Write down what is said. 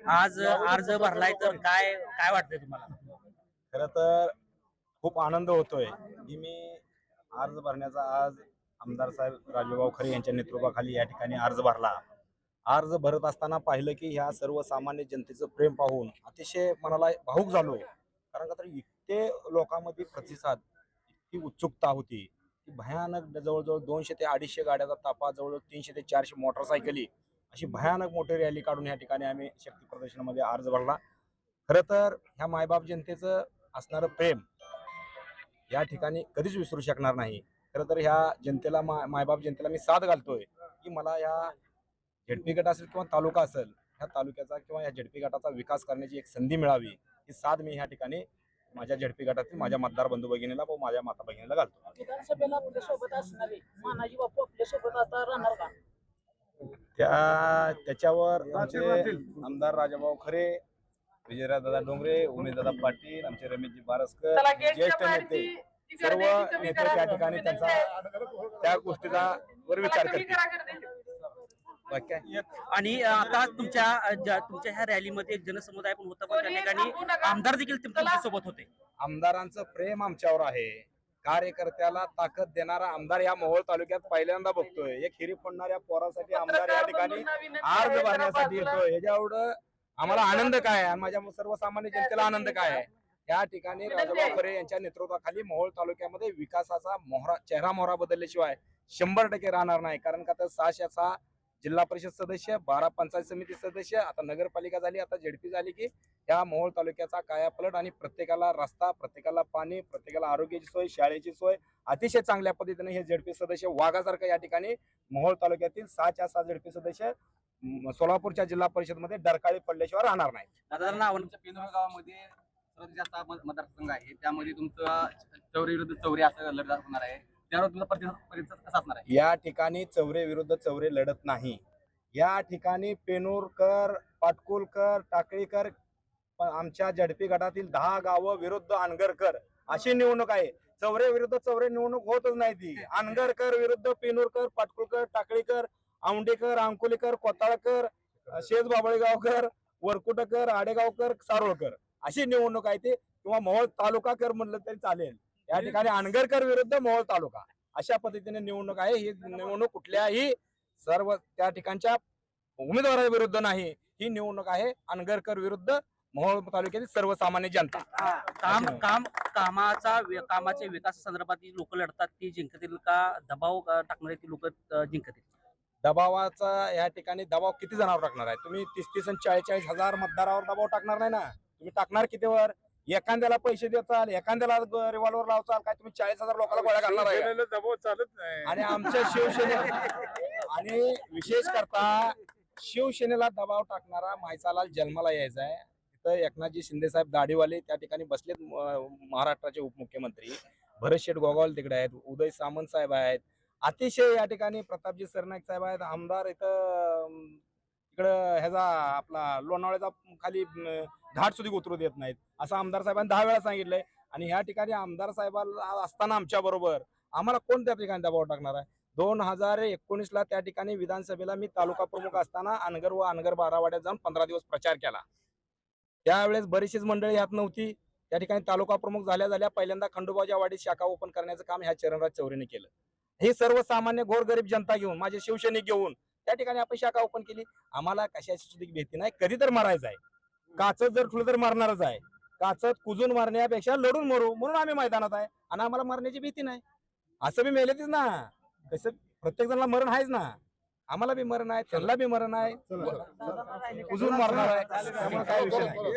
आज अर्ज भरलाय तर काय काय वाटतंय तुम्हाला? खरं तर खूप आनंद होतोय की मी अर्ज भरण्याचा आज आमदार साहेब राजूभाऊ खरे यांच्या नेतृत्वाखाली या ठिकाणी अर्ज भरला. अर्ज भरत असताना पाहिलं की ह्या सर्वसामान्य जनतेचं प्रेम पाहून अतिशय मनाला भावुक झालो. कारण का तर इतके लोकांमध्ये प्रतिसाद, इतकी उत्सुकता होती की भयानक जवळजवळ 200 ते 250 गाड्याचा ताफा, जवळजवळ 300 ते 400 मोटरसायकली, अशी भयानक मोठी रॅली काढून या ठिकाणी आम्ही शक्ती प्रदर्शनामध्ये अर्ज भरला. खरं तर ह्या मायबाप जनतेचं असणारं प्रेम या ठिकाणी कधीच विसरू शकणार नाही. खरं तर ह्या जनतेला मायबाप जनतेला मी साथ घालतोय की मला या झेडपी गट असेल किंवा तालुका असेल, ह्या तालुक्याचा किंवा या झेडपी गटाचा विकास करण्याची एक संधी मिळावी, ही साथ मी ह्या ठिकाणी माझ्या झेडपी गटातील माझ्या मतदार बंधू भगिनीला व माझ्या माता भगिनीला घालतो. विधानसभेला आपल्या सोबत असणारे मानाजी बापू आपल्या सोबत आता राहणार का? त्याच्यावर आमचे आमदार राजाभाऊ खरे, विजयराजदादा डोंगरे, उमेशदादा पाटील, आमचे रमेशजी बारसकर, ज्येष्ठ नेते, सर्व नेते त्या ठिकाणी त्यांचा त्या गोष्टीचा वर विचार करतील. आणि आता तुमच्या ह्या रॅलीमध्ये एक जनसमुदाय पण होता, पण त्या ठिकाणी आमदार देखील तुमच्या सोबत होते. आमदारांचं प्रेम आमच्यावर आहे. कार्यकर्त्याला ताकद देणारा आमदार या मोहोळ तालुक्यात पहिल्यांदा बघतोय. एक हिरी फोडणाऱ्या पोरासाठी आमदार या ठिकाणी अर्ज भरण्यासाठी येतोय. ह्याच्या एवढं आम्हाला आनंद काय आहे, माझ्या सर्वसामान्य जनतेला आनंद काय आहे. या ठिकाणी राजाभाऊ खरे यांच्या नेतृत्वाखाली मोहोळ तालुक्यामध्ये विकासाचा चेहरा मोहरा बदलल्याशिवाय 100% राहणार नाही. कारण का तर 606 जिल्हा परिषद सदस्य, 12 पंचायत समिती सदस्य, आता नगरपालिका झाली, आता झेडपी झाली की या मोहोळ तालुक्याचा कायापलट आणि प्रत्येकाला रस्ता, प्रत्येकाला पाणी, प्रत्येकाला आरोग्याची सोय, शाळेची सोय अतिशय चांगल्या पद्धतीने हे झेडपी सदस्य वाघासारखं या ठिकाणी मोहोळ तालुक्यातील 6च्या 6 झेडपी सदस्य सोलापूरच्या जिल्हा परिषद मध्ये डरकाळी पडल्याशिवाय राहणार नाही. पेनोर गावामध्ये सर्वात जास्त मतदारसंघ आहे, त्यामध्ये तुमचं चौरे विरुद्ध चौरे असं लढत होणार आहे. त्यावर तुमचा प्रतिसाद कसा असणार आहे? या ठिकाणी चौरे विरुद्ध चौरे लढत नाही. या ठिकाणी पेनूरकर, पाटकुलकर, टाकळीकर, आमच्या झडपी गटातील 10 गावं विरुद्ध अनगरकर अशी निवडणूक आहे. चौरे विरुद्ध चौरे निवडणूक होतच नाही ती. अनगरकर विरुद्ध पेनूरकर, पाटकुलकर, टाकळीकर, औंडेकर, अंकुलीकर, कोताळकर, शेज बाबळेगावकर, वरकुटकर, आडेगावकर, सारोळकर अशी निवडणूक आहे ती. किंवा मोहोळ तालुका कर म्हणलं तरी चालेल. या ठिकाणी अनगरकर विरुद्ध मोहोळ तालुका अशा पद्धतीने निवडणूक आहे. ही निवडणूक कुठल्याही सर्व त्या ठिकाणच्या उमेदवाराविरुद्ध नाही. ही निवडणूक आहे अनगरकर विरुद्ध मोहोळ तालुक्यातील सर्वसामान्य जनता. कामाच्या विकासासंदर्भात लोक लढतात, ती जिंकतील का दबाव टाकणारे ती लोक जिंकतील? दबावाचा या ठिकाणी दबाव किती जणांवर टाकणार आहे तुम्ही? 30-30 आणि 40-40 हजार मतदारावर दबाव टाकणार नाही ना. तुम्ही टाकणार कितीवर? एखाद्याला पैसे देताल, एखाद्याला रिव्हॉल्वर लावचाल काय? तुम्ही 40,000 लोकांना गोळ्या घालणार आहे? दबाव चालत नाही. आणि आमच्या आणि विशेष करता शिवसेनेला दबाव टाकणारा मायचालाल जन्माला यायचा आहे. तिथं एकनाथजी शिंदे साहेब दाढीवाले त्या ठिकाणी बसलेत, महाराष्ट्राचे उपमुख्यमंत्री भरत शेठ गोगावले तिकडे आहेत, उदय सामंत साहेब आहेत, अतिशय या ठिकाणी प्रतापजी सरनाईक साहेब आहेत. आमदार इथं इकडं ह्याचा आपला लोणावळ्याचा खाली घाट सुद्धा उतरू देत नाहीत असं आमदार साहेबांनी 10 वेळा सांगितलंय. आणि ह्या ठिकाणी आमदार साहेबांना असताना आमच्या बरोबर आम्हाला कोण त्या ठिकाणी दबाव टाकणार आहे? 2019ला त्या ठिकाणी विधानसभेला मी तालुका प्रमुख असताना अनगर व अनगर बारावाड्यात जाऊन 15 दिवस प्रचार केला. त्यावेळेस बरीचशीच मंडळी यात नव्हती. त्या ठिकाणी तालुका प्रमुख झाल्या पहिल्यांदा खंडोबाच्या वाडीत शाखा ओपन करण्याचं काम ह्या चरणराज चौरेने केलं. हे सर्वसामान्य गोरगरीब जनता घेऊन, माझे शिवसैनिक घेऊन त्या ठिकाणी आपण शाखा ओपन केली. आम्हाला कशाची सुद्धा भीती नाही. कधी तर मारायचं आहे, काचत जर ठुलं तर मारणारच आहे. काचत कुजून मारण्यापेक्षा लढून मरू म्हणून आम्ही मैदानात आहे. आणि आम्हाला मारण्याची भीती नाही. असं बी मेलेतीच ना, कसं प्रत्येक जणांना मरण आहेच ना. आम्हाला बी मरण आहे, त्यांना बी मरण आहे, कुजून मारणार आहे, त्यामुळे काय विषय नाही.